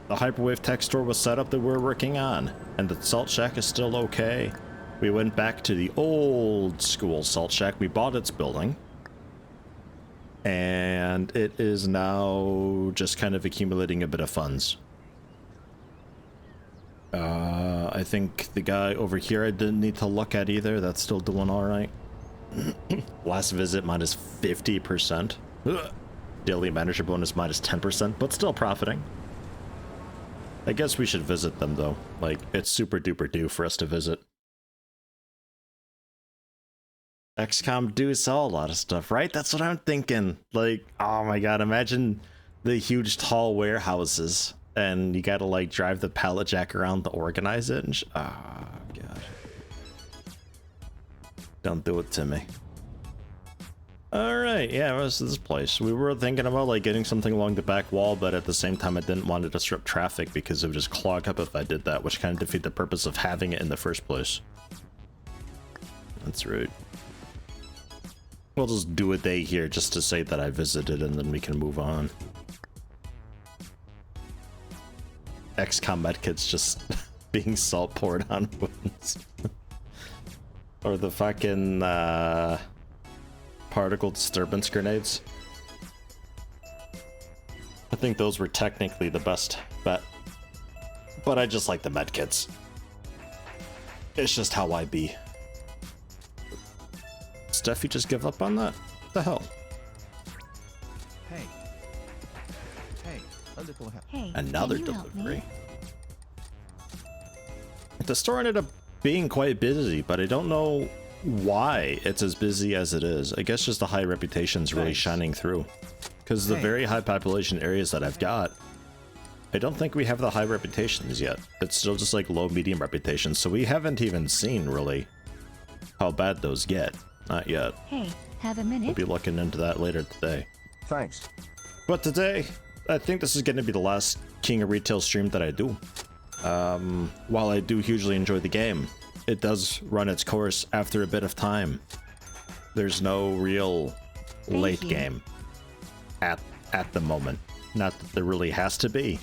The Hyperwave tech store was set up that we're working on, and the Salt Shack is still okay. We went back to the old school Salt Shack. We bought its building. And it is now just kind of accumulating a bit of funds. I think the guy over here I didn't need to look at either. That's still doing all right. Last visit minus 50%. Daily manager bonus minus 10%, but still profiting. I guess we should visit them though. Like, it's super duper due for us to visit. XCOM do sell a lot of stuff, right? That's what I'm thinking. Like, oh my god, imagine the huge tall warehouses and you gotta like drive the pallet jack around to organize it and oh god. Don't do it to me. Alright, yeah, what's this place? We were thinking about like getting something along the back wall, but at the same time I didn't want to disrupt traffic because it would just clog up if I did that, which kind of defeat the purpose of having it in the first place. That's rude. We'll just do a day here just to say that I visited and then we can move on. XCOM medkits just being salt poured on wounds. Or the fucking particle disturbance grenades. I think those were technically the best bet. But I just like the medkits. It's just how I be. Steffi just give up on that? What the hell? Hey, a little help. Hey, another delivery. The store ended up being quite busy, but I don't know why it's as busy as it is. I guess just the high reputation's really shining through. Because the very high population areas that I've got, I don't think we have the high reputations yet. It's still just like low medium reputations, so we haven't even seen really how bad those get. Not yet. Hey, have a minute. We'll be looking into that later today. Thanks. But today, I think this is going to be the last King of Retail stream that I do. While I do hugely enjoy the game, it does run its course after a bit of time. There's no real late game at the moment. Not that there really has to be,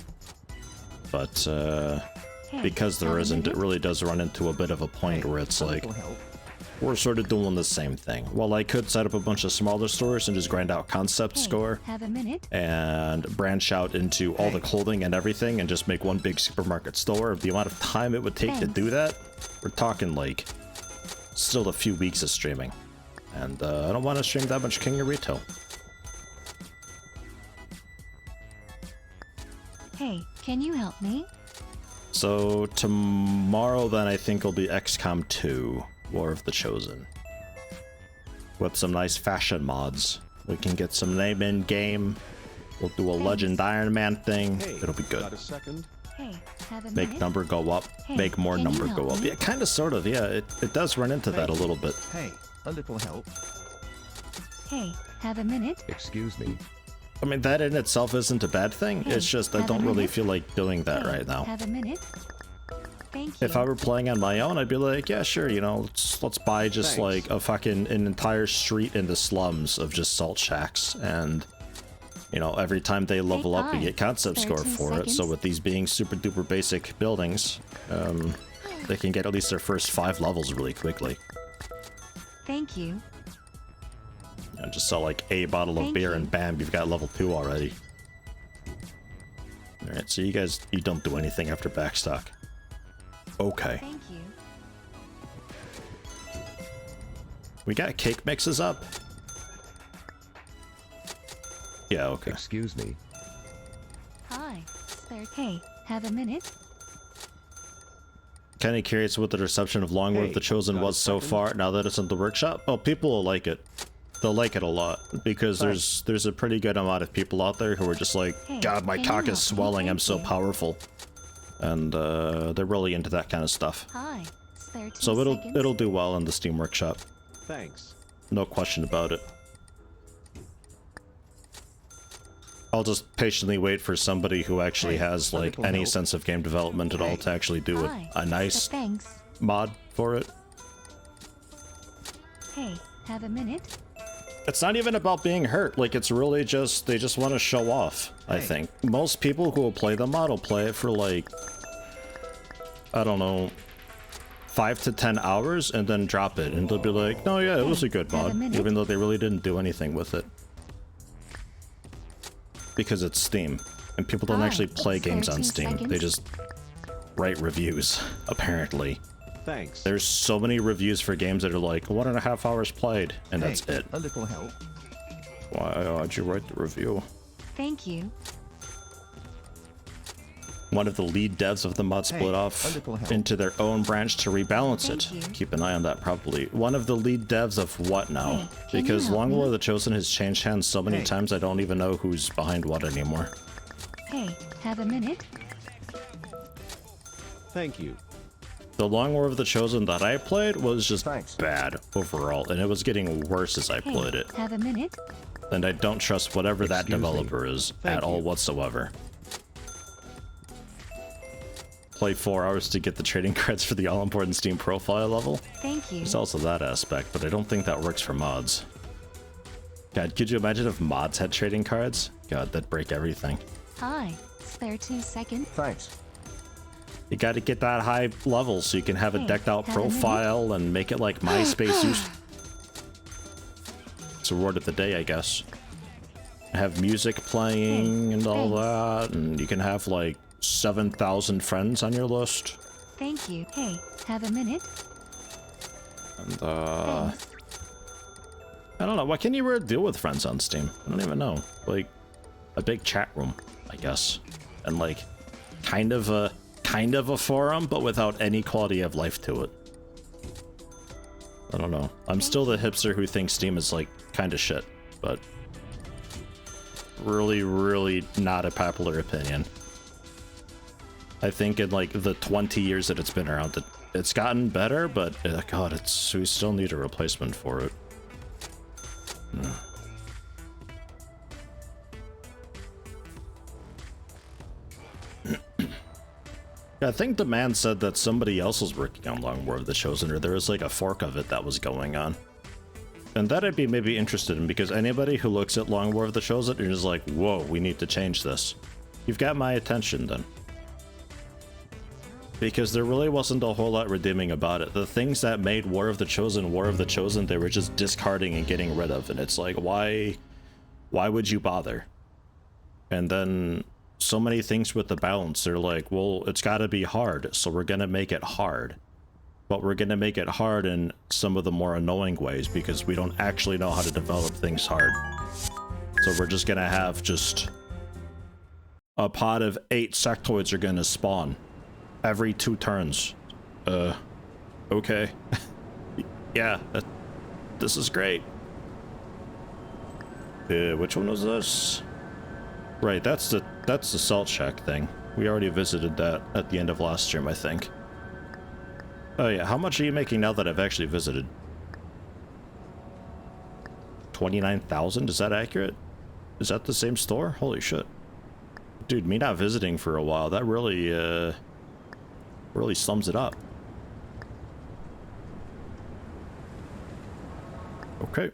but because there isn't, it really does run into a bit of a point where it's like, we're sort of doing the same thing. Well, I could set up a bunch of smaller stores and just grind out concept score Have a minute. and branch out into all the clothing and everything and just make one big supermarket store. The amount of time it would take to do that, we're talking like still a few weeks of streaming. And I don't want to stream that much King of Retail. Hey, can you help me? So tomorrow then I think will be XCOM 2. War of the Chosen. With some nice fashion mods. We can get some name in game. We'll do a Legend Iron Man thing. It'll be good. Got a second? Hey, have a Make minute. number go up. Hey, Make more can you number help go up. me? Yeah, kind of, sort of. Yeah, it does run into that a little bit. Hey, a little help. Hey, have a minute. Excuse me. I mean, that in itself isn't a bad thing. Hey, It's just I have a don't really minute? feel like doing that Hey, right now. Have a minute. Thank you. If I were playing on my own, I'd be like, yeah, sure, you know, let's buy just like a fucking an entire street in the slums of just salt shacks, and you know, every time they level up, we get concept score 13 for it. So seconds. with these being super duper basic buildings, they can get at least their first 5 levels really quickly. Thank you. And just sell like a bottle of Thank beer you. and bam, you've got level 2 already. All right, so you guys, you don't do anything after backstock. Okay. Thank you. We got cake mixes up? Yeah, okay. Excuse me. Hi. Hey, have a minute. Kind of curious what the reception of Long War of the Chosen got a was so second? far, now that it's in the workshop. Oh, people will like it. They'll like it a lot, because there's a pretty good amount of people out there who are just like, Hey, God, my can cock you is help me? swelling, I'm Thank so you. powerful. And they're really into that kind of stuff. Hi. 13 So seconds. it'll do well in the Steam Workshop. Thanks. No question about it. I'll just patiently wait for somebody who actually Hey, has a like little any help. sense of game development at all to actually do Hi. a nice Thanks. mod for it. Hey, have a minute. It's not even about being hurt, like it's really just, they just want to show off. I think. Most people who will play the mod will play it for like, I don't know, 5 to 10 hours and then drop it. And they'll be like, no, yeah, it was a good mod. Even though they really didn't do anything with it. Because it's Steam. And people don't actually play games on Steam. They just write reviews, apparently. Thanks. There's so many reviews for games that are like 1.5 hours played, and that's Hey, it. a little help. Why'd you write the review? Thank you. One of the lead devs of the mod split off into their own branch to rebalance it. Thank you. Keep an eye on that, probably. One of the lead devs of what now? Hey, can you Because help Long me? War of the Chosen has changed hands so many Hey. times I don't even know who's behind what anymore. Hey, have a minute? Thank you. The Long War of the Chosen that I played was just Thanks. bad overall, and it was getting worse as I Hey, played it. have a minute? And I don't trust whatever that Excuse me. developer is Thank at all you. whatsoever. Play 4 hours to get the trading cards for the all-important Steam profile level. Thank you. There's also that aspect, but I don't think that works for mods. God, could you imagine if mods had trading cards? God, that'd break everything. Hi. Spare 2 seconds. Thanks. You gotta get that high level so you can have a Hey, decked out have a minute? profile and make it like MySpace used. It's a word of the day, I guess. Have music playing Hey, and all thanks. that, and you can have like 7,000 friends on your list. Thank you. Hey, have a minute? And Thanks. I don't know, what can you really do with friends on Steam? I don't even know. Like a big chat room, I guess. And like kind of a forum, but without any quality of life to it. I don't know. I'm still the hipster who thinks Steam is like kind of shit, but really, really not a popular opinion. I think in like the 20 years that it's been around, it's gotten better, but God, we still need a replacement for it. I think the man said that somebody else was working on Long War of the Chosen, or there was like a fork of it that was going on. And that I'd be maybe interested in, because anybody who looks at Long War of the Chosen and is like, whoa, we need to change this. You've got my attention then. Because there really wasn't a whole lot redeeming about it. The things that made War of the Chosen, they were just discarding and getting rid of. And it's like, why would you bother? And then so many things with the balance, they're like, well, it's got to be hard, so we're going to make it hard. But we're going to make it hard in some of the more annoying ways because we don't actually know how to develop things hard. So we're just going to have just a pod of 8 sectoids are going to spawn every 2 turns. Okay. Yeah, this is great. Which one was this? Right, that's the salt shack thing. We already visited that at the end of last stream, I think. Oh yeah, how much are you making now that I've actually visited? 29,000? Is that accurate? Is that the same store? Holy shit. Dude, me not visiting for a while, that really sums it up. Okay.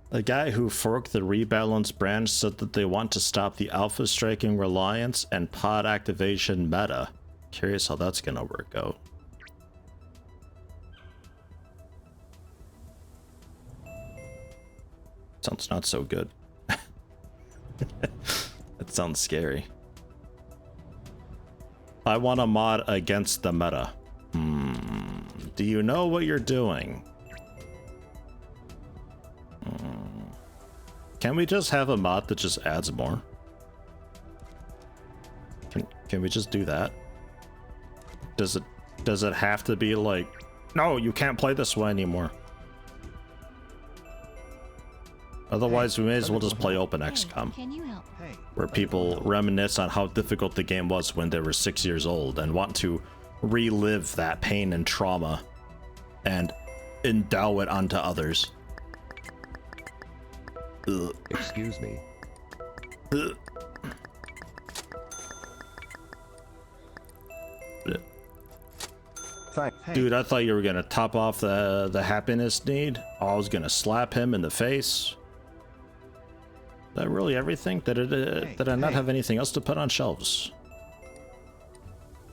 The guy who forked the rebalance branch said that they want to stop the alpha striking reliance and pod activation meta. Curious how that's gonna work out. Sounds not so good. That sounds scary. I want a mod against the meta. Do you know what you're doing? Can we just have a mod that just adds more? Can we just do that? Does it have to be like, no, you can't play this way anymore? Otherwise, we may as well just play Open XCOM, Can you help? where people reminisce on how difficult the game was when they were 6 years old and want to relive that pain and trauma and endow it onto others. Ugh. Excuse me. Ugh. Hey. Dude, I thought you were gonna top off the happiness need. I was gonna slap him in the face. Is that really everything? Did I not have anything else to put on shelves?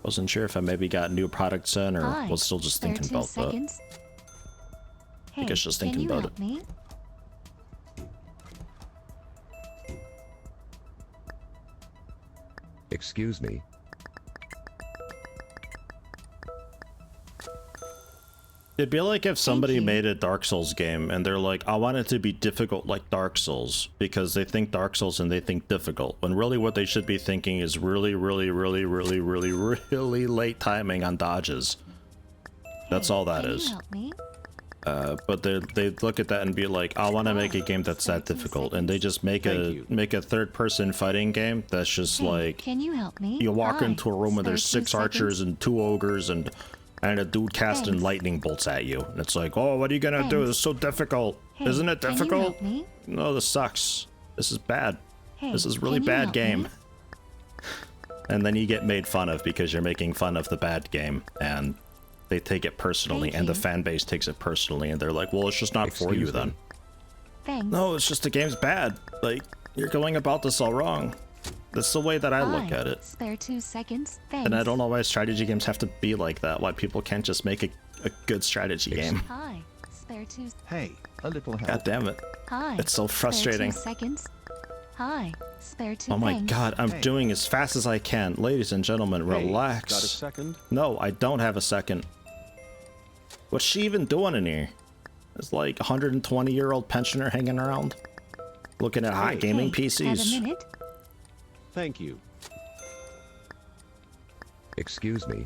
Wasn't sure if I maybe got new products in or Hi, was still just thinking spare 2 about that. seconds. Hey, guess just can thinking you about help me? Excuse me. It'd be like if somebody you. made a Dark Souls game and they're like, I want it to be difficult like Dark Souls because they think Dark Souls and they think difficult. When really what they should be thinking is really late timing on dodges. That's all that Can is. you help me? But they look at that and be like, I want to make a game that's that difficult, and they just make a third-person fighting game that's just Hey, like can you help me? you walk Hi, into a room and there's spare 2 6 archers seconds. and 2 ogres and a dude casting Thanks. lightning bolts at you, and it's like, oh, what are you gonna do? Thanks. This is so difficult. Hey, Isn't it can you difficult? help me? No, this sucks. This is bad. Hey, This is really can you bad help game. me? And then you get made fun of because you're making fun of the bad game, and they take it personally, Thank and the you. fan base takes it personally, and they're like, well, it's just not for you Excuse then. me. Thanks. No, it's just the game's bad. Like, you're going about this all wrong. That's the way that I look Hi, at it. Spare 2 seconds. Thanks. And I don't know why strategy games have to be like that. Why people can't just make a good strategy game. Hi. Spare 2. Hey, a little help. God damn it. Hi. It's so frustrating. Spare 2 seconds. Hi. Spare 2. Oh my thanks. god, I'm Hey. doing as fast as I can. Ladies and gentlemen, Hey, relax. got a second? No, I don't have a second. What's she even doing in here? It's like a 120-year-old pensioner hanging around, looking at hot Hey. gaming Hey, have a PCs. minute? Thank you. Excuse me.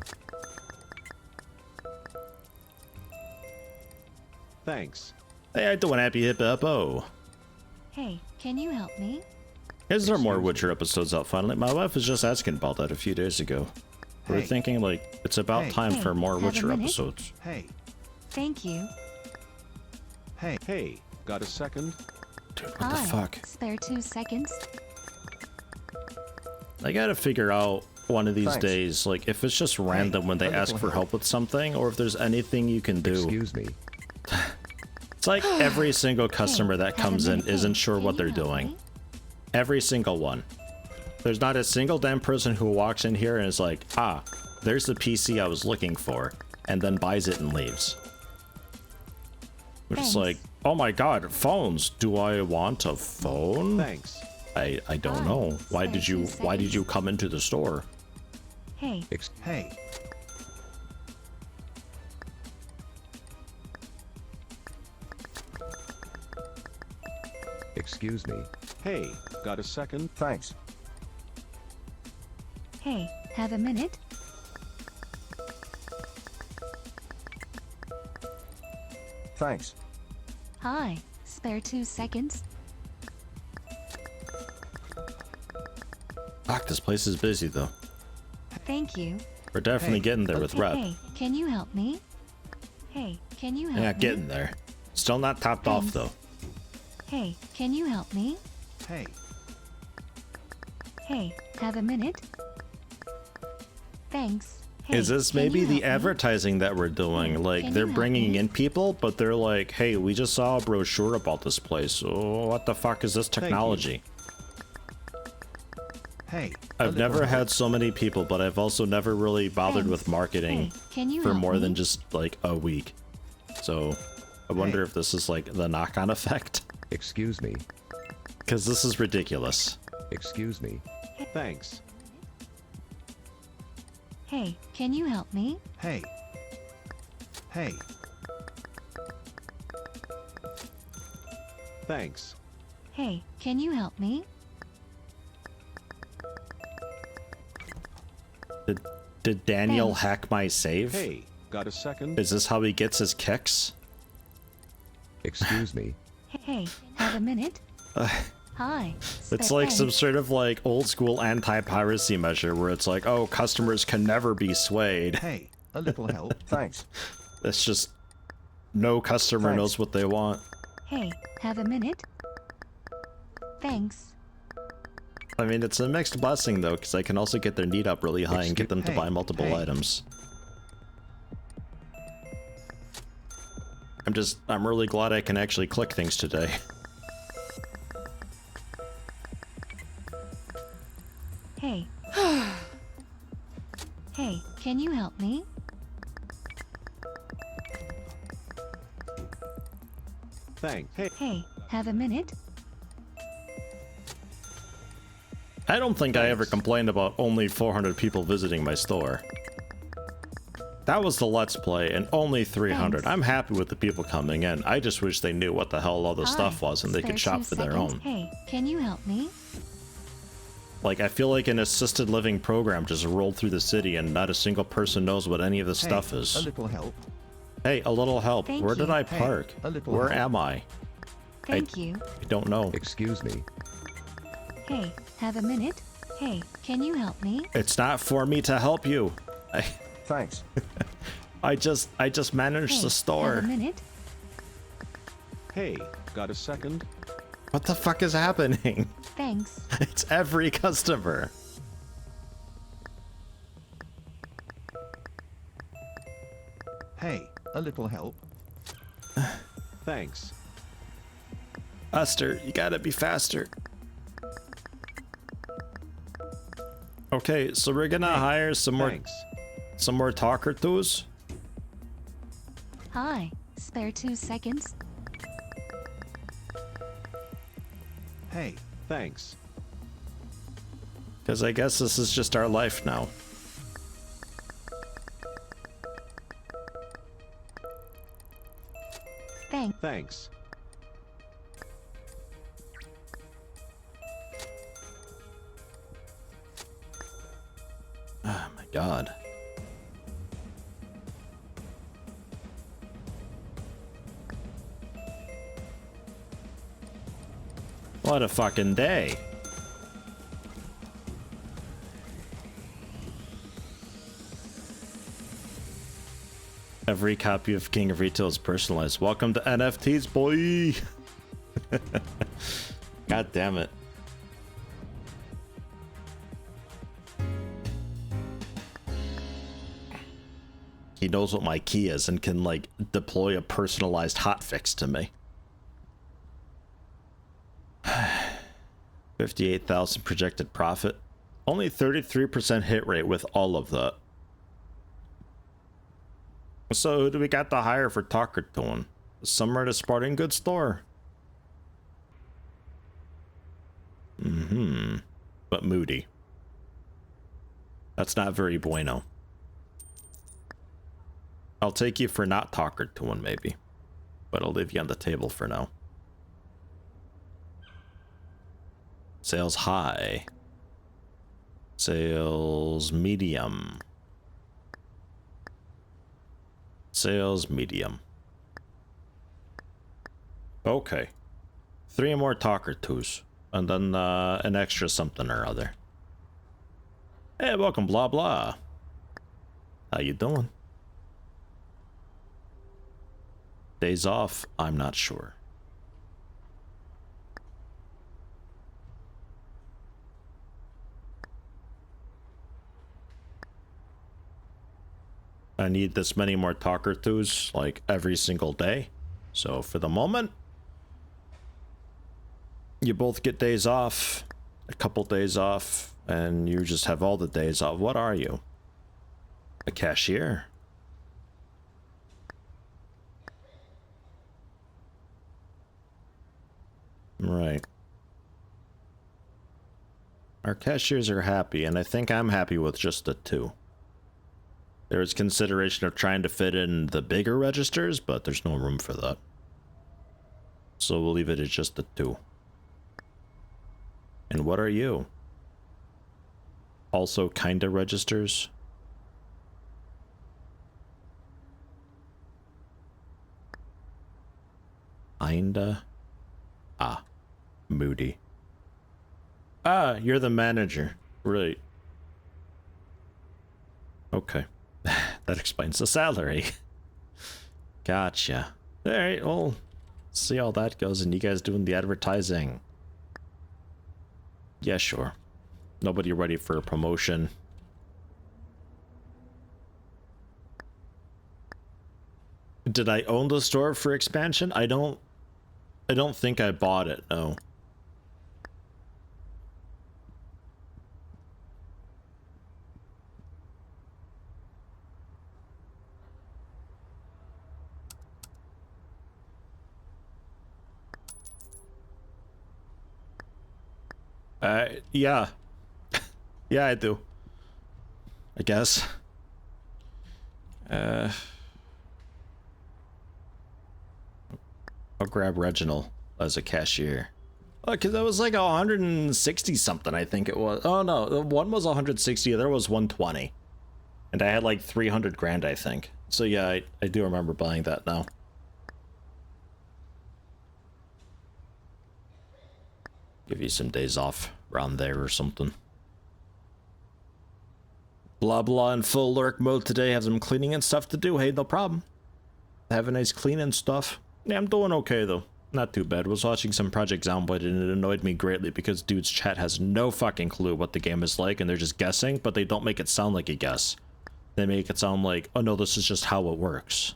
Thanks. Hey, I do an happy hip hippo. Hey, can you help me? Is there more Excuse me. Witcher episodes out finally? My wife was just asking about that a few days ago. We were Hey. thinking like it's about Hey. time for Hey, more have a Witcher minute? episodes. Hey, Thank you. hey, got a second? Dude, what Hi. the fuck? Spare 2 seconds. I gotta figure out one of these Thanks. days, like if it's just random when they a ask little for help with something, or if there's anything you can do. Excuse me. It's like every single customer that Have a comes in minute? isn't sure Can what you they're help doing. me? Every single one. There's not a single damn person who walks in here and is like, ah, there's the PC I was looking for, and then buys it and leaves. Which is Thanks. like, oh my god, phones. Do I want a phone? Thanks. I don't Hi. know. Why Spare did 2 you seconds. come into the store? Hey, Hey. Excuse me. Hey, got a second? Thanks. hey, have a minute? Thanks. Hi. Spare 2 seconds. Fuck, this place is busy though. Thank you. We're definitely Hey. getting there with rep. Hey, can you help me? Hey, can you help Yeah, me? getting there. Still not topped off Thanks. though. Hey, can you help me? Hey. Hey, have a minute? Thanks. Hey, Is this can maybe you the help me? advertising that we're doing? Hey, Like can they're you help bringing me? in people, but they're like, "Hey, we just saw a brochure about this place. Oh, what the fuck is this you. technology?" Hey. I've never had so many people, but I've also never really bothered Thanks. with marketing Hey, can you for help more me? than just like a week. So I wonder Hey. if this is like the knock-on effect, Excuse me. because this is ridiculous. Excuse me. Thanks. Hey, can you help me? Hey. Hey. Thanks. Hey, can you help me? Did Daniel Thanks. hack my save? Hey, got a second? Is this how he gets his kicks? Excuse me. Hey, have a minute? Hi. It's spare like some thanks. sort of like old school anti-piracy measure where it's like, oh, customers can never be swayed. Hey, a little help. Thanks. It's just no customer Thanks. knows what they want. Hey, have a minute? Thanks. I mean, it's a mixed blessing though, because I can also get their need up really high and get them to Hey, buy multiple hey. items. I'm really glad I can actually click things today. Hey. Hey, can you help me? Thanks. Hey. Hey, have a minute? I don't think I ever complained about only 400 people visiting my store. That was the Let's Play, and only 300. Thanks. I'm happy with the people coming in. I just wish they knew what the hell all the Hi, stuff was and they spare could shop 2 for their seconds? own. Hey, can you help me? Like, I feel like an assisted living program just rolled through the city and not a single person knows what any of this stuff A is. little help. Hey, a little help. Thank Where did you. I Hey, park? a little Where help. am I? Thank you. I don't know. Excuse me. Hey, have a minute? Hey, can you help me? It's not for me to help you. Thanks. I just managed Hey, the store. have a minute? Hey, got a second? What the fuck is happening? Thanks. It's every customer. Hey, a little help. Thanks. Buster, you gotta be faster. Okay, so we're gonna hire some Thanks. more talker tools. Hi, spare 2 seconds? Hey, thanks. Because I guess this is just our life now. Thanks. Oh my god. What a fucking day. Every copy of King of Retail is personalized. Welcome to NFTs, boy. God damn it. He knows what my key is and can, like, deploy a personalized hotfix to me. 58,000 projected profit. Only 33% hit rate with all of that. So who do we got to hire for Talker Tone? Somewhere at a sporting goods store. But moody. That's not very bueno. I'll take you for not Talker Tone, maybe. But I'll leave you on the table for now. Sales high. Sales medium. Sales medium. Okay. 3 more talker twos. And then an extra something or other. Hey, welcome, blah blah. How you doing? Days off? I'm not sure. I need this many more talker twos, like, every single day. So for the moment, you both get days off, a couple days off, and you just have all the days off. What are you? A cashier? Right. Our cashiers are happy, and I think I'm happy with just the 2. There is consideration of trying to fit in the bigger registers, but there's no room for that. So we'll leave it at just the 2. And what are you? Also kinda registers? Kinda? Ah, moody. Ah, you're the manager. Right. Okay. That explains the salary. Gotcha. Alright, well, see how that goes, and you guys doing the advertising. Yeah, sure. Nobody ready for a promotion. Did I own the store for expansion? I don't think I bought it, no. Yeah. Yeah, I do. I guess. I'll grab Reginald as a cashier. Oh, cause that was like 160 something, I think it was. Oh no, the one was 160, the other was 120. And I had like 300 grand, I think. So yeah, I do remember buying that now. Give you some days off around there or something. Blah blah in full lurk mode today. Have some cleaning and stuff to do. Hey, no problem. Have a nice clean and stuff. Yeah, I'm doing okay though. Not too bad. Was watching some Project Zomboid and it annoyed me greatly because dude's chat has no fucking clue what the game is like and they're just guessing, but they don't make it sound like a guess. They make it sound like, oh no, this is just how it works.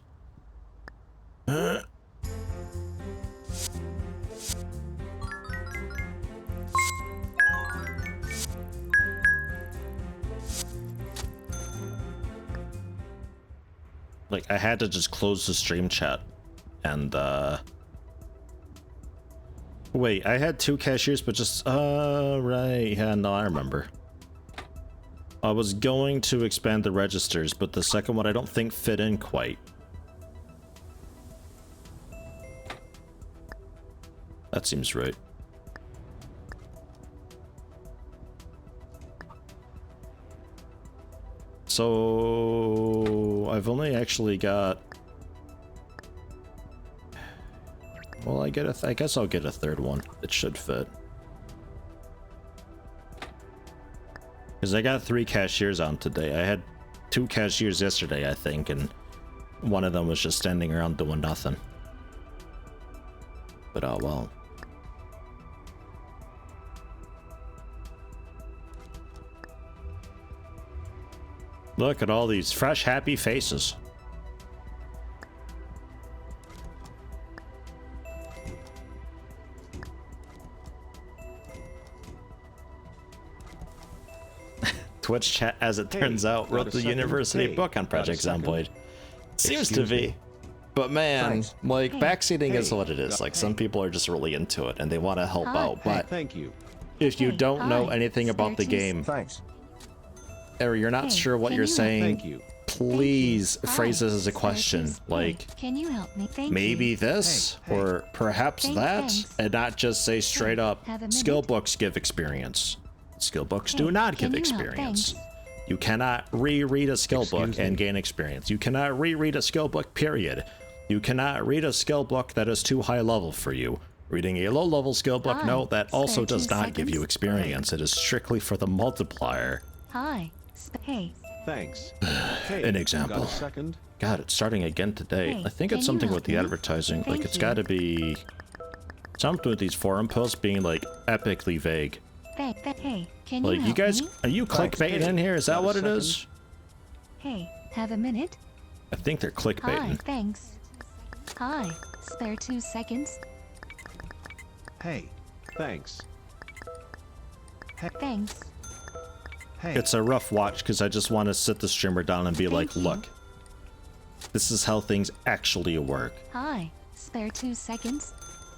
Like, I had to just close the stream chat and, wait, I had 2 cashiers, but just, right, yeah, no, I remember. I was going to expand the registers, but the second one I don't think fit in quite. That seems right. So I've only actually got, well, I guess I'll get a third one. It should fit. Because I got 3 cashiers on today. I had 2 cashiers yesterday, I think, and one of them was just standing around doing nothing. But oh well. Look at all these fresh, happy faces. Twitch chat, as it turns out, wrote the university book on Project Zomboid. Seems to be. But man, like, backseating is what it is. Like, some people are just really into it and they want to help out. But Thank you. if you don't know anything about the game, or you're not sure what you're saying, please phrase this as a question. Like, can you help me? maybe this, or perhaps that, and not just say straight up, skill books give experience. Skill books do not give experience. You cannot reread a skill book and gain experience. You cannot reread a skill book, period. You cannot read a skill book that is too high level for you. Reading a low level skill book, no, that also does not give you experience. It is strictly for the multiplier. Hi. Hey. Thanks. An example. Got a second? God, it's starting again today. Hey, I think it's can something you with the help me? advertising. Thank Like, it's you. gotta be something with these forum posts being, like, epically vague. Hey, can you Like, help you guys, me? are you clickbaiting in here? Is that Got a what it second? is? Hey, have a minute? I think they're Hi, clickbaiting. thanks. Hi, spare 2 seconds? Hey. Thanks. Thanks. Hey. It's a rough watch because I just want to sit the streamer down and be like, Thank you. look, this is how things actually work. Hi, spare 2 seconds?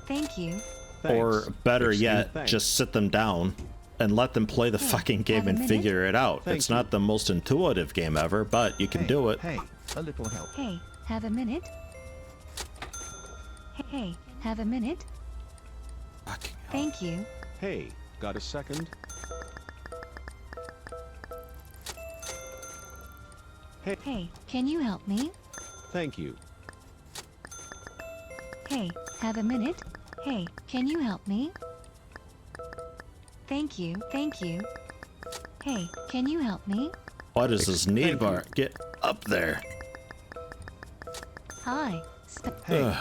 Thank you. Thanks. Or better Excuse me, yet, thanks. just sit them down and let them play the Hey, fucking game have a and minute? figure it out. Thank It's you. not the most intuitive game ever, but you can Hey, do it. Hey, a little help. Hey, have a minute? Hey, have a minute? Fucking hell. Thank you. Hey, got a second? Hey, can you help me? Thank you. Hey, have a minute? Hey, can you help me? Thank you. Hey, can you help me? What is this need Thank bar? Get up there. Hi. Hey.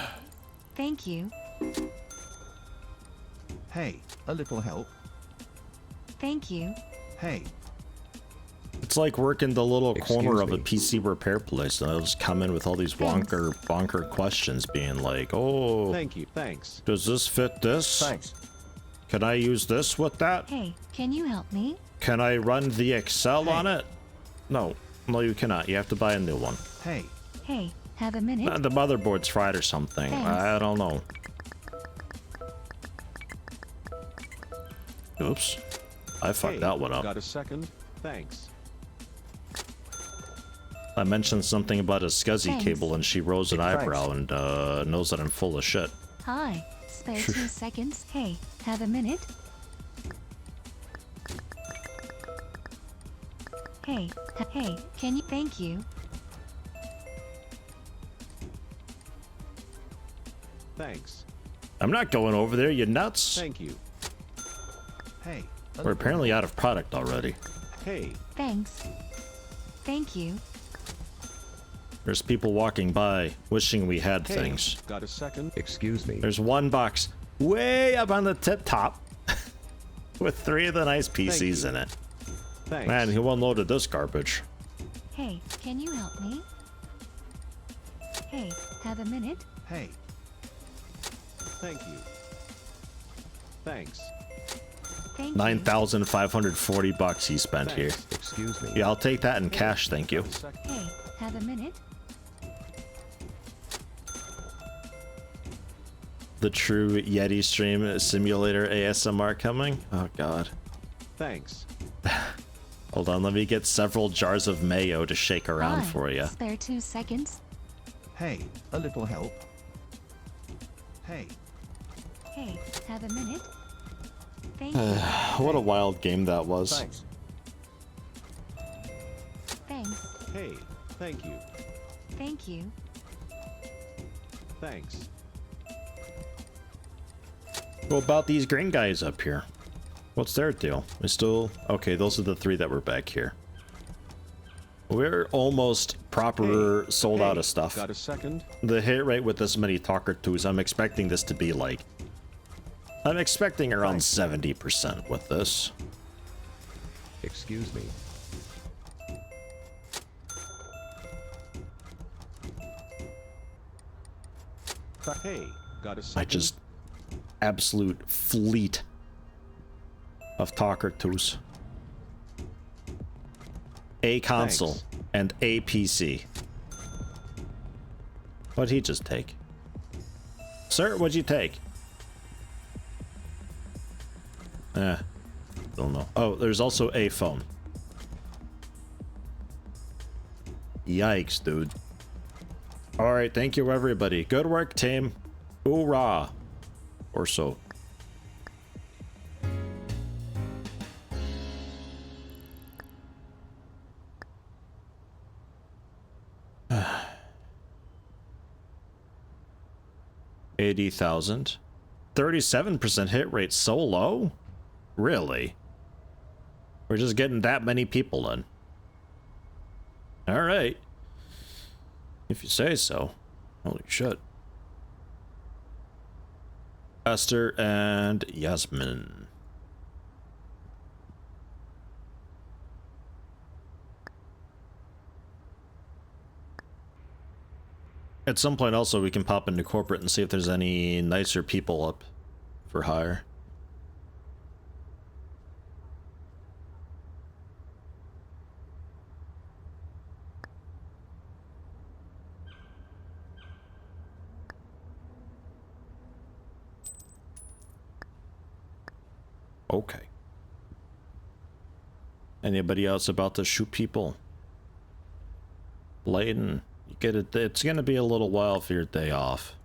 Thank you. Hey, a little help. Thank you. Hey. It's like working the little corner of a me. PC repair place, and they'll just come in with all these bonker questions, being like, "Oh, Thank you. Thanks. does this fit this? Thanks. Can I use this with that? Hey, can you help me? Can I run the Excel Hey. on it?" No, you cannot. You have to buy a new one. Hey. Hey, have a minute? The motherboard's fried or something. Thanks. I don't know. Oops. I fucked Hey, that one up. Got a second? Thanks. I mentioned something about a SCSI Thanks. cable and she rose an Thanks. eyebrow and knows that I'm full of shit. Hi, spare 2 seconds. Hey, have a minute? Hey, hey, can you? Thank you. Thanks. I'm not going over there, you nuts. Thank you. Hey. We're apparently out of product already. Hey. Thanks. Thank you. There's people walking by wishing we had Hey. things. Got a second? Excuse me. There's one box way up on the tip top with 3 of the nice PCs you. in it. Thanks. Man, who unloaded this garbage? Hey, can you help me? Hey, have a minute? Hey. Thank you. Thanks. Thank you. 9,540 bucks he spent here. Thanks. Excuse me. Yeah, I'll take that in cash, thank you. Got a second? Hey, have a minute? The true Yeti stream simulator ASMR coming? Oh god. Thanks. Hold on, let me get several jars of mayo to shake around Hi, for you. spare 2 seconds. Hey. A little help? Hey. Hey, have a minute? Thank you. What a wild game that was. Thanks. Thanks. Hey. Thank you. Thank you. Thanks. What about these green guys up here? What's their deal? We still... Okay, those are the 3 that were back here. We're almost proper Hey. sold out Hey. of stuff. Got a second? The hit rate with this many talker twos, I'm expecting this to be like... I'm expecting around 70% with this. Excuse me. Hey. Got a second? I just... Absolute fleet of talker twos. A console Thanks. and a PC. What'd he just take? Sir, what'd you take? Don't know. Oh, there's also a phone. Yikes, dude. Alright, thank you everybody. Good work, team. Hoorah. Or so. $80,000. 37% hit rate, so low? Really? We're just getting that many people in. Alright. If you say so. Holy shit. Esther and Yasmin. At some point also we can pop into corporate and see if there's any nicer people up for hire. Okay. Anybody else about to shoot people? Layden, you get it. It's gonna be a little while for your day off.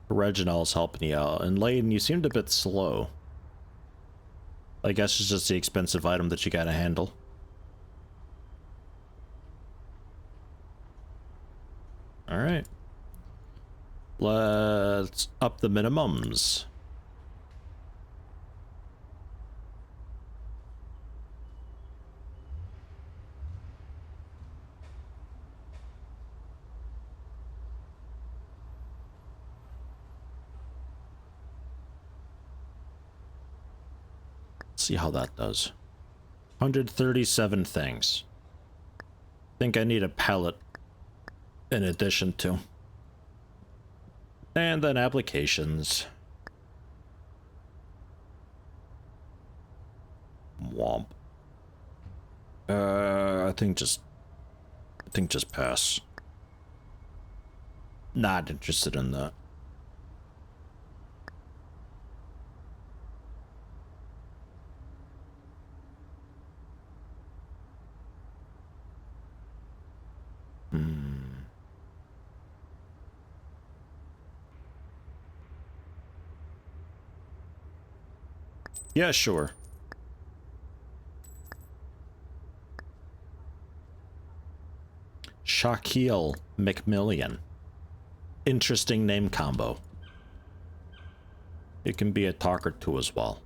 Reginald's helping you out, and Layden, you seemed a bit slow. I guess it's just the expensive item that you gotta handle. Alright. Let's up the minimums. See how that does. 137 things. Think I need a pallet in addition to. And then applications. Womp. I think just pass. Not interested in that. Yeah, sure. Shaquille McMillian. Interesting name combo. It can be a talker too as well.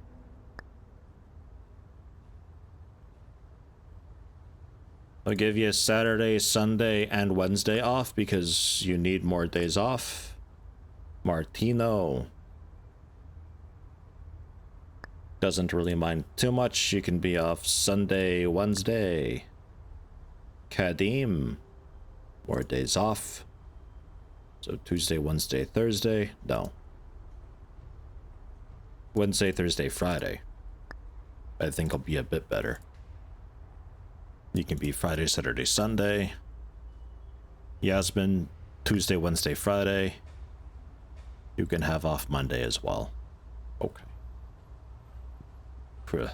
I'll give you Saturday, Sunday, and Wednesday off because you need more days off. Martino. Doesn't really mind too much. You can be off Sunday, Wednesday. Kadim. More days off. So Tuesday, Wednesday, Thursday. No. Wednesday, Thursday, Friday. I think will be a bit better. You can be Friday, Saturday, Sunday. Yasmin, Tuesday, Wednesday, Friday. You can have off Monday as well. Okay. Pruh.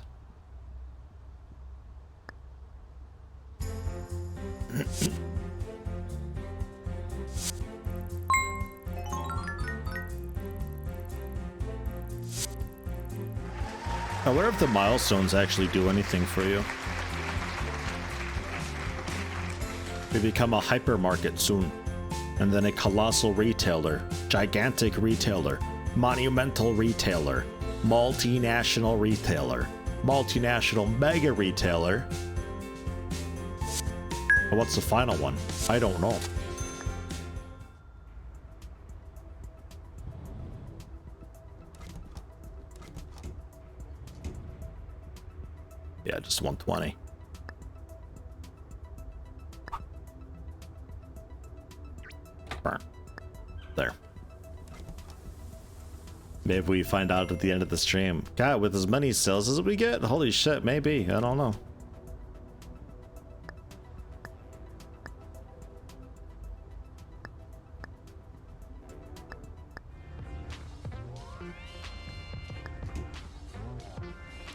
I wonder if the milestones actually do anything for you. We become a hypermarket soon, and then a colossal retailer, gigantic retailer, monumental retailer, multinational retailer, multinational mega retailer. And what's the final one? I don't know. Yeah, just 120. Burn. There. Maybe we find out at the end of the stream. God, with as many sales as we get, holy shit, maybe. I don't know.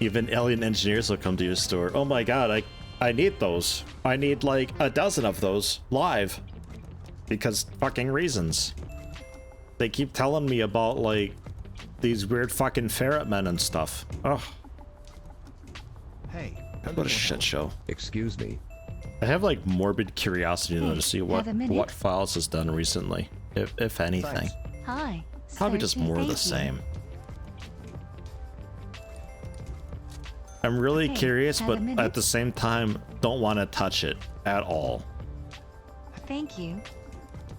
Even alien engineers will come to your store. Oh my god, I need those. I need like a dozen of those live. Because fucking reasons. They keep telling me about like these weird fucking ferret men and stuff. Ugh. Hey, What a shit show. Excuse me. I have like morbid curiosity though, to see have a minute? what Files has done recently, if anything. Thanks. Hi. Probably just more of the 30, same. I'm really Hey, curious, have a but minute? at the same time, don't want to touch it at all. Thank you.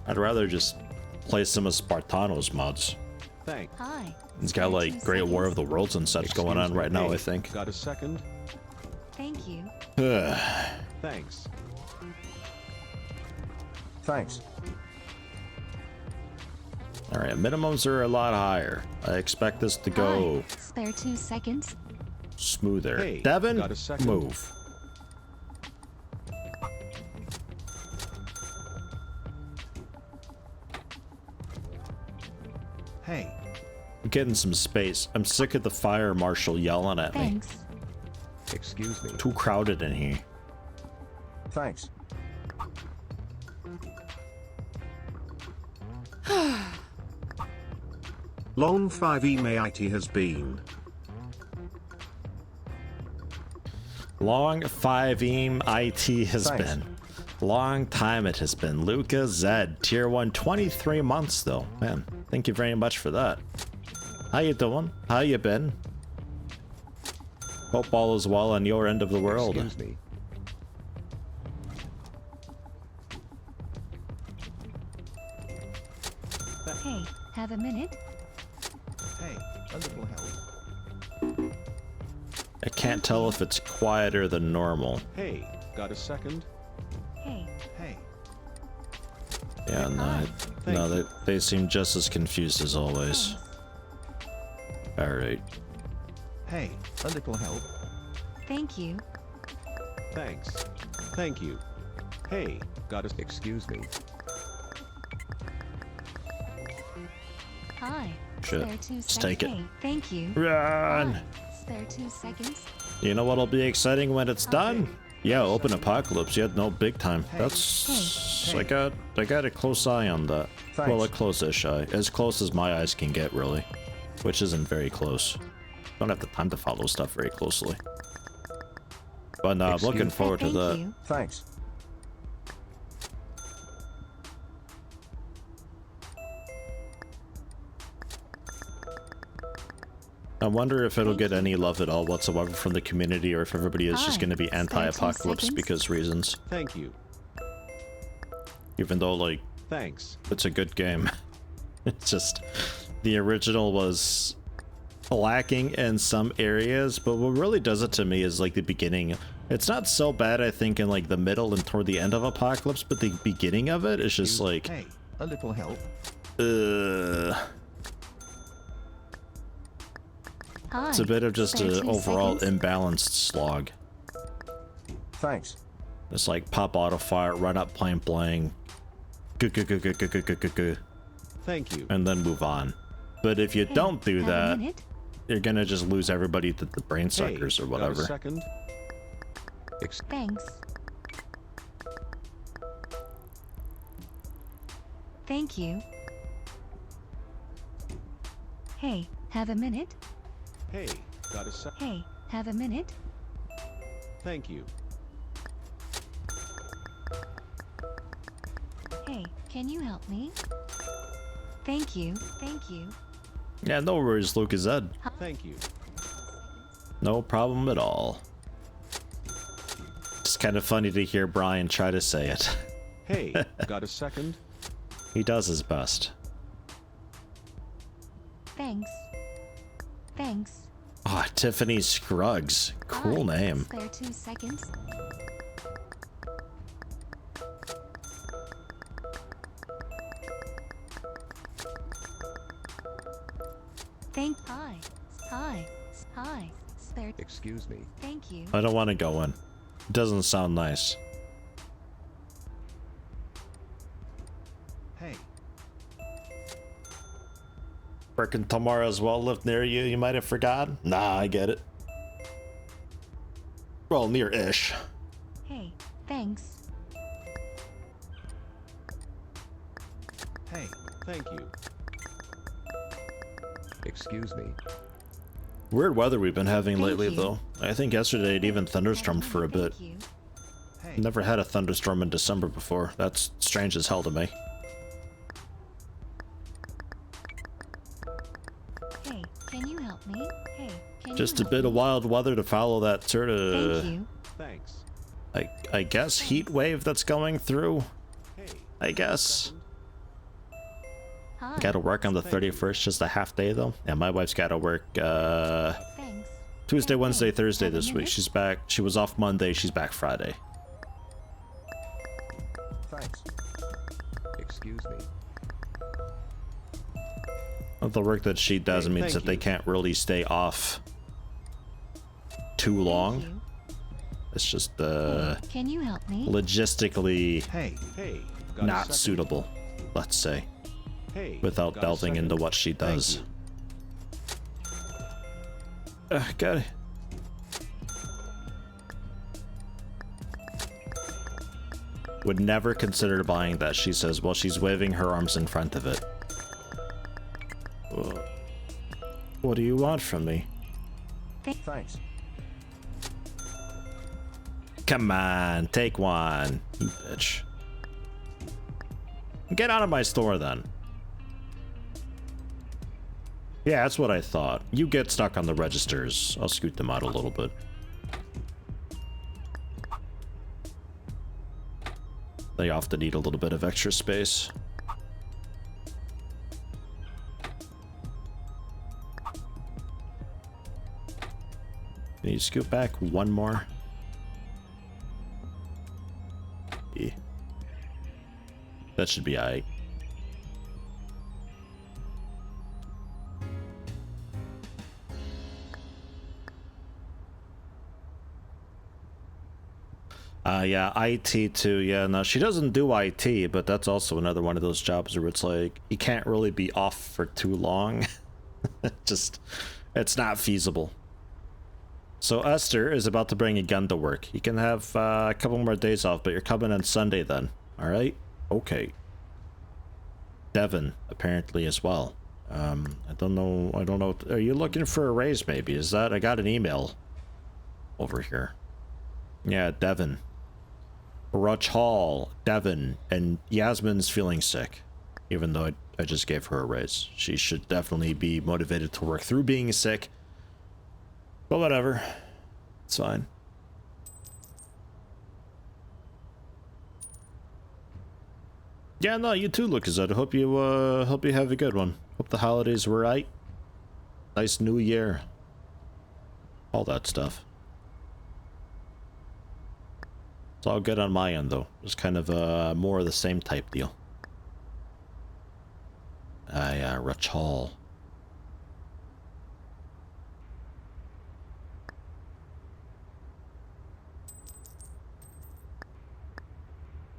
I'd rather just play some of Spartanos mods. Thanks. Hi. It's got like 32 Great War of seconds. the Worlds and such going on Excuse me. right now, Hey, I think. Got a second? Thank you. Thanks. Thanks. Alright, minimums are a lot higher. I expect this to go Hi. Spare 2 seconds. smoother. Hey, Devin, got a second? move. Hey, I'm getting some space. I'm sick of the fire marshal yelling at me. Thanks. excuse me. Too crowded in here. Thanks. Long 5e may IT has been. Long 5-eam IT has Thanks. been. Long time it has been. Luca Zed, tier 1, 23 months though. Man, thank you very much for that. How you doing? How you been? Hope all is well on your end of the world. Excuse me. Hey, have a minute? Hey, a little help. I can't tell if it's quieter than normal. Hey, got a second? Hey, Hey. Yeah, no, Thank no, you. they seem just as confused as always. Alright. Hey, a little help? thank you. Thanks. Thank you. Hey, got a... Excuse me. Hi. Shit. Spare 2 Let's seconds. take it. Hey, thank you. Run! Hi. Spare 2 seconds. You know what'll be exciting when it's done? Hey. Yeah, open apocalypse. Yeah, no, big time. Hey. That's Hey. I got a close eye on that. Thanks. Well, a close-ish eye, as close as my eyes can get, really, which isn't very close. Don't have the time to follow stuff very closely. But no, I'm looking Excuse- forward to Thank that. you. Thanks. I wonder if it'll Thank get you. any love at all whatsoever from the community, or if everybody is just Hi. going to be Spare 2 anti-apocalypse seconds. because reasons. Thank you. Even though, like, Thanks. it's a good game. It's just the original was lacking in some areas, but what really does it to me is like the beginning. It's not so bad, I think, in like the middle and toward the end of Apocalypse, but the beginning of it is just like, Hey, a little help? Hi. it's a bit of just Spare an 2 overall seconds. imbalanced slog. Thanks. It's like pop auto fire, run up point blank, Thank you. and then move on. But if you Hey, don't do have a that, minute? you're gonna just lose everybody to the brain suckers Hey, or got a whatever. second? Thanks. Thank you. Hey, have a minute? Hey, got a sec... Hey, have a minute? Thank you. Hey, can you help me? Thank you. Thank you. Yeah, no worries, Lucas Ed. Thank you. No problem at all. It's kind of funny to hear Brian try to say it. Hey, got a second? He does his best. Thanks. Thanks. Ah, Tiffany Scruggs. Cool Hi. name. Spare 2 seconds. Hi. Hi. Hi. Spare. Excuse me. Thank you. I don't want to go in. Doesn't sound nice. Hey. Frickin' Tamara as well lived near you, you might have forgotten? Nah, I get it. Well, near-ish. Hey. Thanks. Hey, thank you. Excuse me. Weird weather we've been having Thank lately, you. though. I think yesterday it even thunderstormed for a bit. Thank you. Hey, Never had a thunderstorm in December before. That's strange as hell to me. Hey, can you help me? Hey, can Just you a bit of wild weather to follow that sort of, Thank you. thanks. I guess, heat wave that's going through. Hey, I guess. Hi. Gotta work on the 31st, just a half day though. Yeah, my wife's gotta work Thanks. Tuesday, Hey, Wednesday, Thursday have a this week. minute? She's back. She was off Monday. She's back Friday. Thanks. excuse me. Well, the work that she does Hey, means thank that they you. can't really stay off too Thank long. you. It's just Can you help me? logistically Hey, got a not second? suitable, let's say, Hey, without got a delving into second? what she Thank does. you. Got it. Would never consider buying that, she says, while she's waving her arms in front of it. What do you want from me? Thanks. Come on, take one, you bitch. Get out of my store then. Yeah, that's what I thought. You get stuck on the registers. I'll scoot them out a little bit. They often need a little bit of extra space. Can you scoot back one more? Yeah. That should be alright. Yeah, IT too. Yeah, no, she doesn't do IT, but that's also another one of those jobs where it's like, you can't really be off for too long. Just, it's not feasible. So Esther is about to bring a gun to work. You can have a couple more days off, but you're coming on Sunday then. All right? Okay. Devin, apparently as well. I don't know. Are you looking for a raise maybe? Is that, I got an email over here. Yeah, Devin. Rutch Hall, Devin, and Yasmin's feeling sick. Even though I just gave her a raise. She should definitely be motivated to work through being sick. But whatever. It's fine. Yeah, no, you too, Lucas. I hope you have a good one. Hope the holidays were right. Nice new year. All that stuff. It's all good on my end, though. Just kind of more of the same type deal. Yeah, Rutch Hall.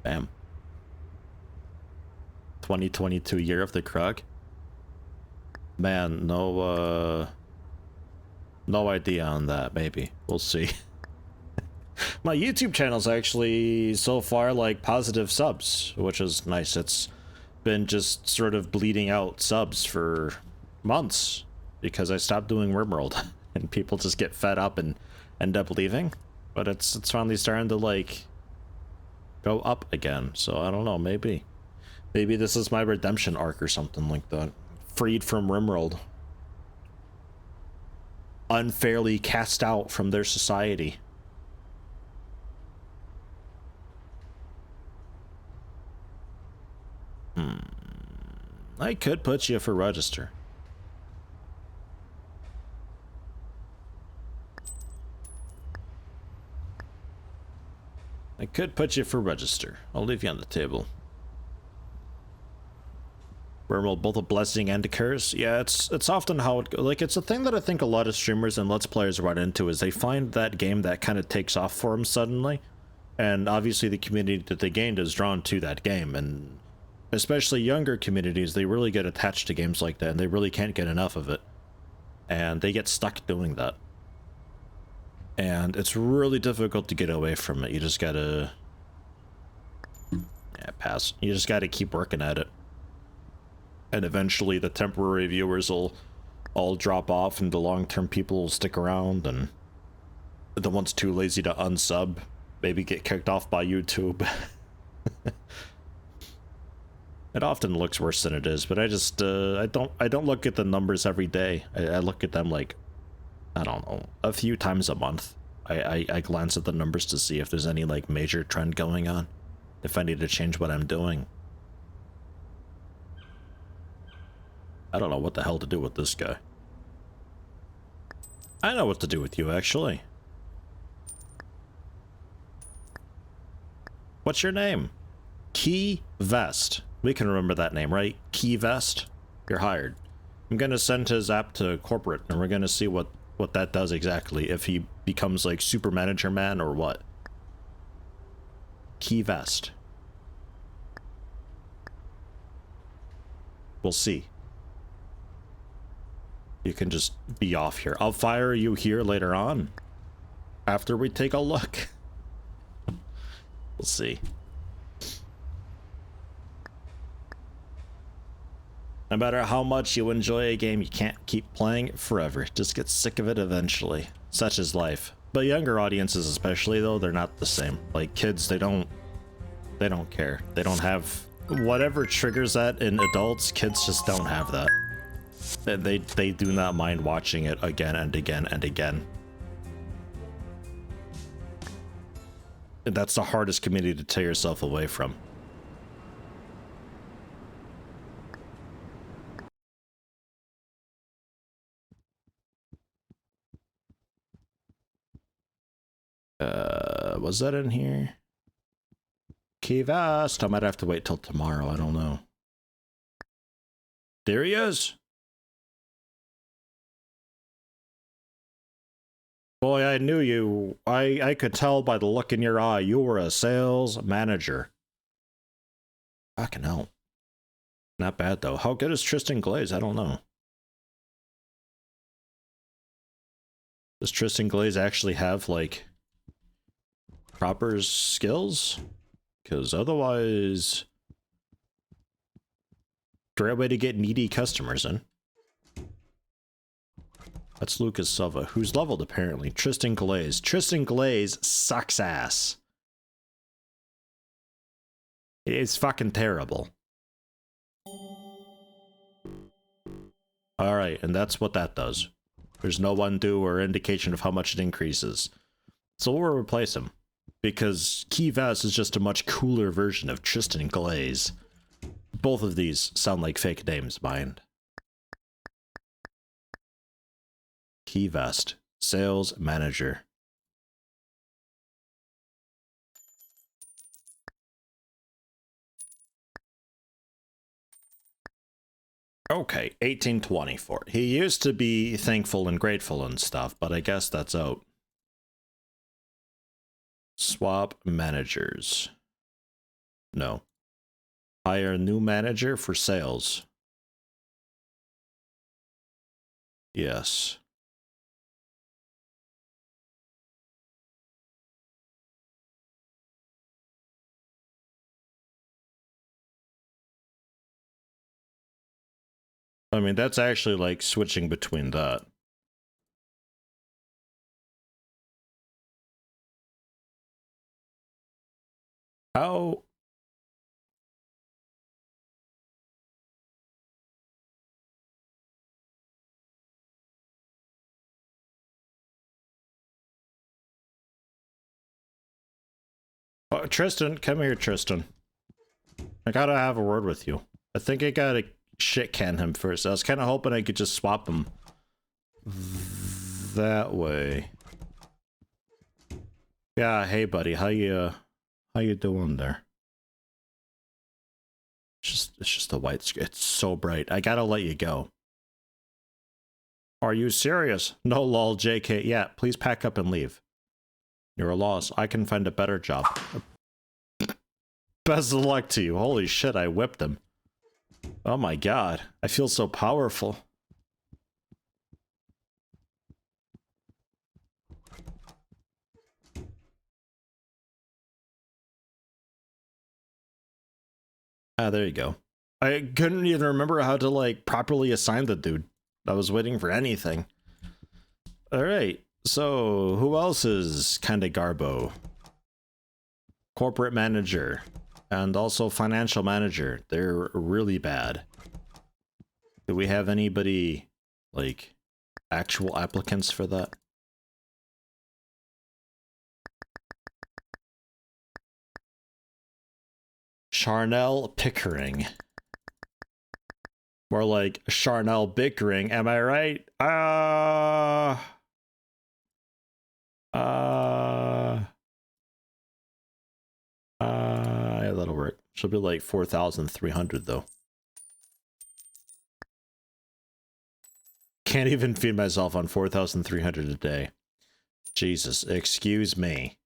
Bam. 2022 year of the Krug. Man, no idea on that. Maybe we'll see. My YouTube channel's actually so far like positive subs, which is nice. It's been just sort of bleeding out subs for months because I stopped doing RimWorld and people just get fed up and end up leaving. But it's finally starting to like go up again. So I don't know, maybe this is my redemption arc or something like that. Freed from RimWorld. Unfairly cast out from their society. I could put you for register. I could put you for register. I'll leave you on the table. Wormhole, both a blessing and a curse. Yeah, it's often how it goes. Like, it's a thing that I think a lot of streamers and Let's Players run into is they find that game that kind of takes off for them suddenly. And obviously the community that they gained is drawn to that game. And especially younger communities, they really get attached to games like that and they really can't get enough of it. And they get stuck doing that. And it's really difficult to get away from it. You just gotta... yeah, pass. You just gotta keep working at it. And eventually the temporary viewers will all drop off and the long-term people will stick around, and the ones too lazy to unsub maybe get kicked off by YouTube. It often looks worse than it is, but I just I don't look at the numbers every day. I look at them like, I don't know, a few times a month. I glance at the numbers to see if there's any like major trend going on, if I need to change what I'm doing. I don't know what the hell to do with this guy. I know what to do with you, actually. What's your name? Key Vest. We can remember that name, right? Key Vest? You're hired. I'm gonna send his app to corporate, and we're gonna see what that does exactly. If he becomes like super manager man or what. Key Vest. We'll see. You can just be off here. I'll fire you here later on. After we take a look. We'll see. No matter how much you enjoy a game, you can't keep playing it forever. Just get sick of it eventually. Such is life. But younger audiences especially, though, they're not the same. Like kids, they don't care. They don't have whatever triggers that in adults. Kids just don't have that. They do not mind watching it again and again and again. And that's the hardest community to tear yourself away from. was that in here? Key vest. I might have to wait till tomorrow. I don't know. There he is. Boy, I knew you. I could tell by the look in your eye. You were a sales manager. Fucking hell. Not bad, though. How good is Tristan Glaze? I don't know. Does Tristan Glaze actually have, like, proper skills? Because otherwise... Great way to get needy customers in. That's Lucas Silva, who's leveled, apparently. Tristan Glaze. Tristan Glaze sucks ass. It's fucking terrible. Alright, and that's what that does. There's no undo or indication of how much it increases. So we'll replace him. Because Key Vest is just a much cooler version of Tristan Glaze. Both of these sound like fake names, mind. Key Vest. Sales Manager. Okay, 1824. He used to be thankful and grateful and stuff, but I guess that's out. Swap managers. No. Hire a new manager for sales. Yes. I mean, that's actually like switching between that. How? Oh, Tristan, come here, Tristan. I gotta have a word with you. I think I gotta shit can him first. I was kind of hoping I could just swap him that way. Yeah, hey buddy, how you doing there? It's just a white screen. It's so bright. I gotta let you go. Are you serious? No lol, JK. Yeah, please pack up and leave. You're a loss. I can find a better job. Best of luck to you. Holy shit, I whipped him. Oh my god. I feel so powerful. Ah, there you go. I couldn't even remember how to, like, properly assign the dude. I was waiting for anything. Alright, so who else is kinda garbo? Corporate manager. And also financial manager. They're really bad. Do we have anybody, like, actual applicants for that? Charnel Pickering. More like Charnel Bickering, am I right? Yeah, that'll work. She'll be like 4,300 though. Can't even feed myself on 4,300 a day. Jesus, excuse me.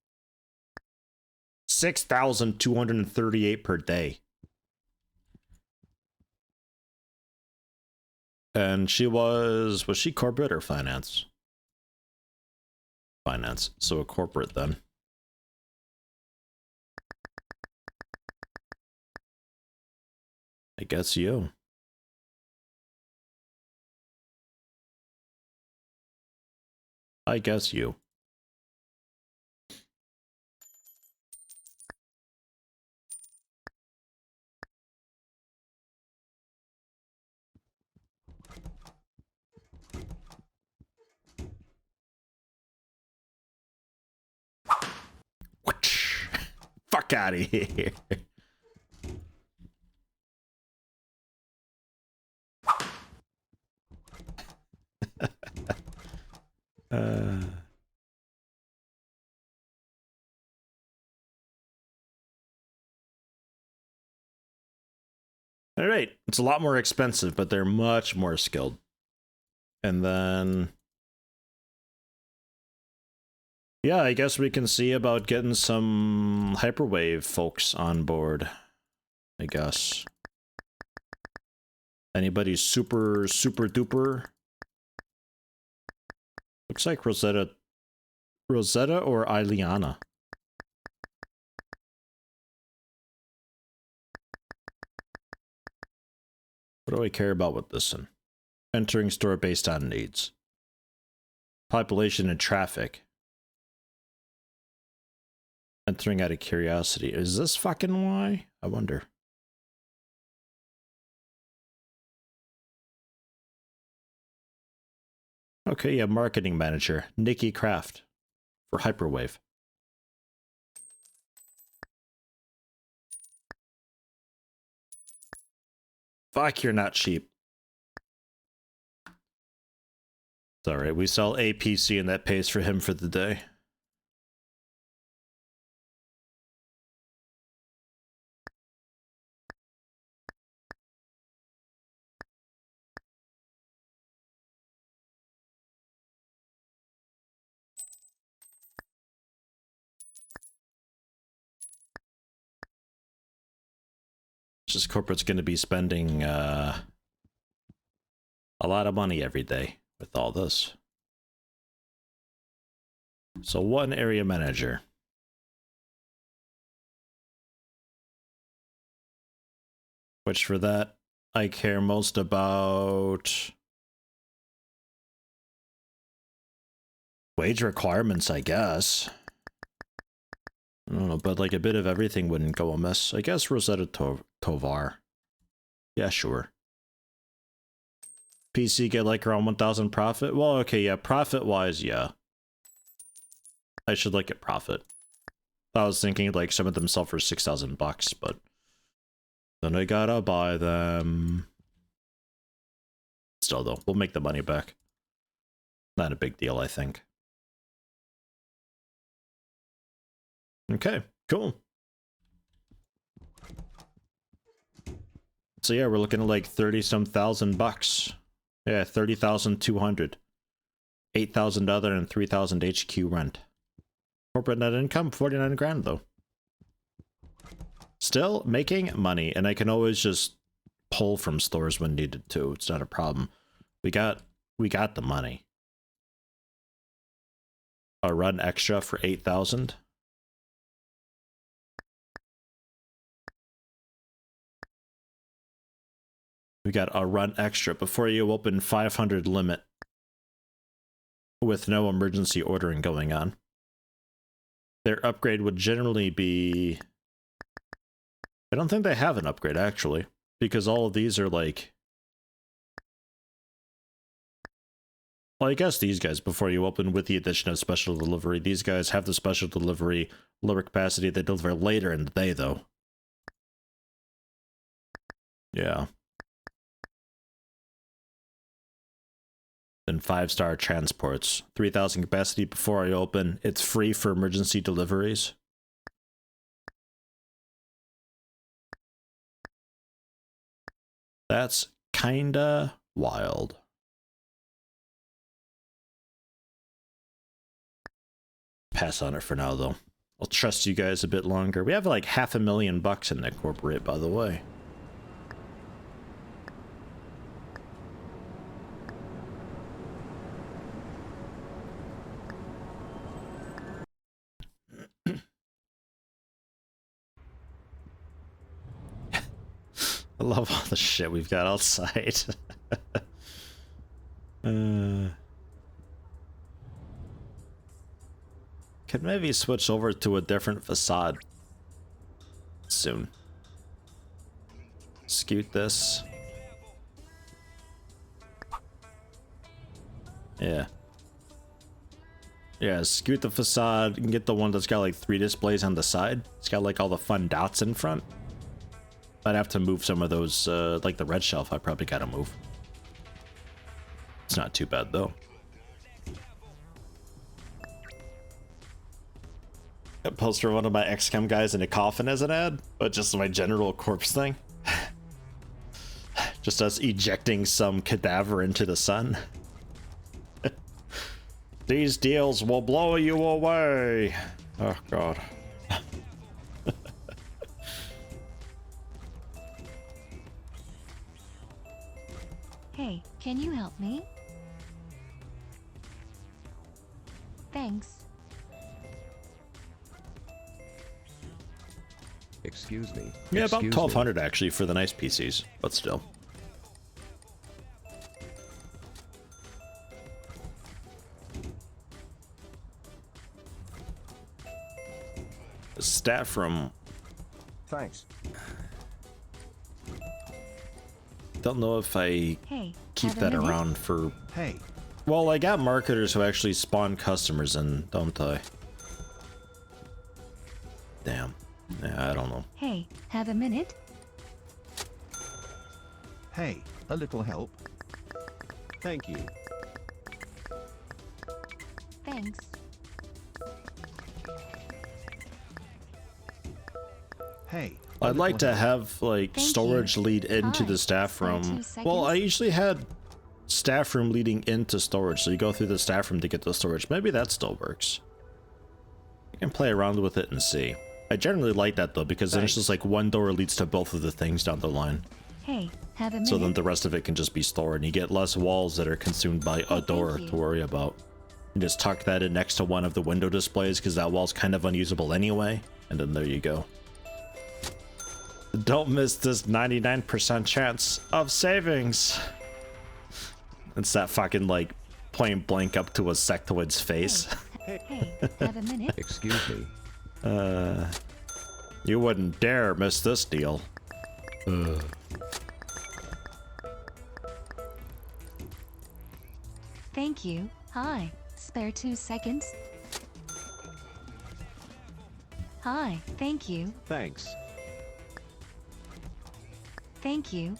6,238 per day. And she was she corporate or finance? Finance, so a corporate then. I guess you. I guess you. Fuck out of here. All right, it's a lot more expensive, but they're much more skilled. And then, yeah, I guess we can see about getting some hyperwave folks on board. I guess. Anybody super duper? Looks like Rosetta or Ileana. What do I care about with this one? Entering store based on needs. Population and traffic. Entering out of curiosity. Is this fucking why? I wonder. Okay, yeah, marketing manager. Nikki Kraft. For Hyperwave. Fuck, you're not cheap. It's alright, we sell a PC and that pays for him for the day. Just corporate's going to be spending a lot of money every day with all this. So one area manager. Which for that, I care most about wage requirements, I guess. I don't know, but like a bit of everything wouldn't go amiss. I guess Rosetta Tovar. Yeah, sure. PC get like around 1,000 profit? Well, okay, yeah, profit-wise, yeah. I should look at profit. I was thinking like some of them sell for 6,000 bucks, but then I gotta buy them. Still though, we'll make the money back. Not a big deal, I think. Okay, cool. So yeah, we're looking at like 30-some thousand bucks. Yeah, 30,200. 8,000 other and 3,000 HQ rent. Corporate net income, 49 grand though. Still making money, and I can always just pull from stores when needed to. It's not a problem. We got the money. A run extra for 8,000. We got a run extra before you open 500 limit with no emergency ordering going on. Their upgrade would generally be... I don't think they have an upgrade actually, because all of these are like... Well, I guess these guys, before you open with the addition of special delivery, these guys have the special delivery, lower capacity, they deliver later in the day though. Yeah. Then 5-star transports. 3,000 capacity before I open. It's free for emergency deliveries. That's kinda wild. Pass on it for now though. I'll trust you guys a bit longer. We have like $500,000 in that corporate, by the way. I love all the shit we've got outside. Could maybe switch over to a different facade soon. Scoot this. Yeah. Yeah, scoot the facade and get the one that's got like 3 displays on the side. It's got like all the fun dots in front. I'd have to move some of those, like the red shelf, I probably gotta move. It's not too bad though. A poster of one of my XCOM guys in a coffin as an ad, but just my general corpse thing. Just us ejecting some cadaver into the sun. These deals will blow you away. Oh god. Hey, can you help me? Thanks. Excuse me. Yeah, about Excuse me. 1200 actually for the nice PCs, but still. The staff room. Thanks. Don't know if I Hey, keep have a that minute? around for. Hey. Well, I got marketers who actually spawn customers in, don't I? Damn. Yeah, I don't know. Hey, have a minute? Hey, a little help. Thank you. Thanks. Hey. I'd like to have like Thank storage you. lead into Hi, the staff spare room. 2 Well, seconds. I usually had staff room leading into storage, so you go through the staff room to get the storage. Maybe that still works. You can play around with it and see. I generally like that though, because then it's just like one door leads to both of the things down the line. Hey, have a minute? So then the rest of it can just be stored, and you get less walls that are consumed by a door you. to worry about. You just tuck that in next to one of the window displays, because that wall's kind of unusable anyway, and then there you go. Don't miss this 99% chance of savings. It's that fucking like point blank up to a sectoid's face. Hey, have a minute? Excuse me. You wouldn't dare miss this deal. Thank you. Hi, spare 2 seconds? Hi, thank you. Thanks. Thank you.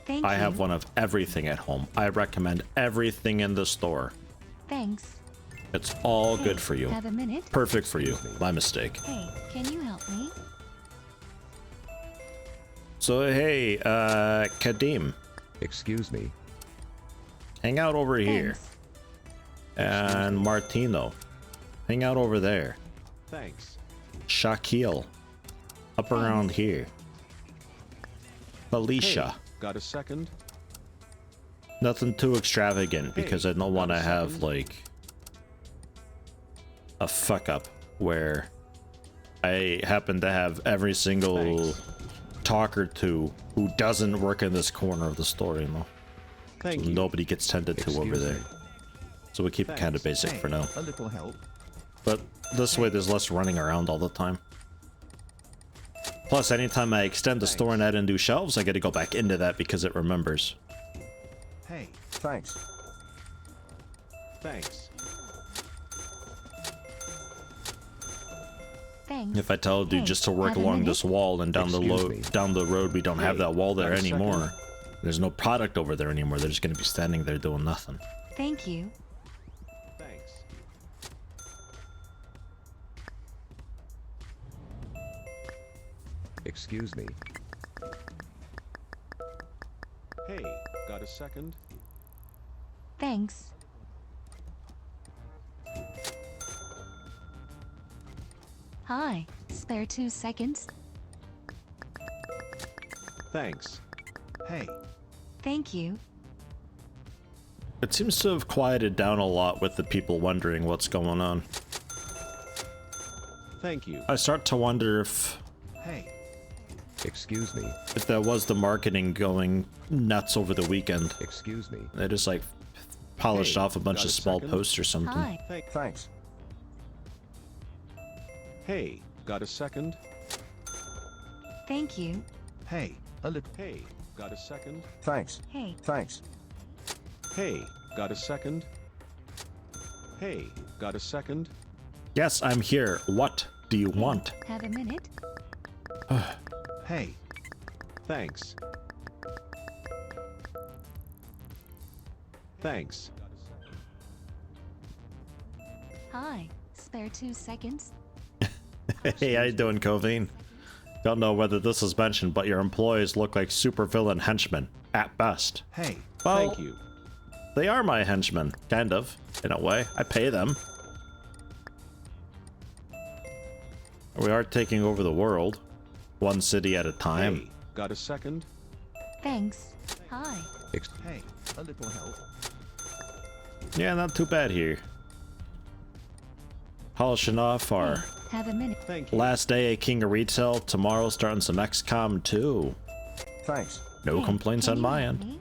Thank I you. have one of everything at home. I recommend everything in the store. Thanks. It's all Hey, good for you. Have a minute? Perfect for you. My mistake. Hey, can you help me? So hey, Kadim, Excuse me. hang out over here. Thanks. And Martino, hang out over there. Thanks. Shaquille, up around here. Felicia, Hey, got a second? nothing too extravagant because I don't want to got a have second? like a fuck up where I happen to have every single Thanks. talk or two who doesn't work in this corner of the store, you know. Thank So you. nobody gets tended to over Excuse there. me. So we keep it kind of Thanks. basic Hey, for now. A little help. But this way there's less running around all the time. Plus, anytime I extend the store and add in new shelves, I gotta go back into that because it remembers. Hey, Thanks. thanks. Thanks. If I tell a dude Hey, just to work have a along minute? this wall and down Excuse me. down the road, we don't have Hey, that wall there got a second? anymore. There's no product over there anymore. They're just gonna be standing there doing nothing. Thank you. Thanks. Excuse me. Hey, got a second? Thanks. Hi, spare 2 seconds? Thanks. Hey, Thank you. It seems to have quieted down a lot with the people wondering what's going on. thank you. I start to wonder if Hey. Excuse me. that was the marketing going nuts over the weekend. Excuse me. They just like polished Hey, off a bunch got of a small second? posts or something. Hi. Thanks. Hey, got a second? Thank you. Hey, a little. Hey, got a second? Thanks. Hey, Thanks. Hey, got a second? Hey, got a second? Yes, I'm here. What do you want? have a minute? Hey. Thanks. Thanks. Hi, spare 2 seconds? Hey, how you doing, Covine? Don't know whether this is mentioned, but your employees look like supervillain henchmen, at best. Hey, Well, thank you. they are my henchmen, kind of, in a way. I pay them. We are taking over the world, one city at a time. Hey, got a second? Thanks. Hi. Hey, a little help. Yeah, not too bad here. Polishing off our Hey, have a minute. Thank you. last day at King of Retail. Tomorrow starting some XCOM 2. Thanks. No Hey, complaints can on you my help end. me?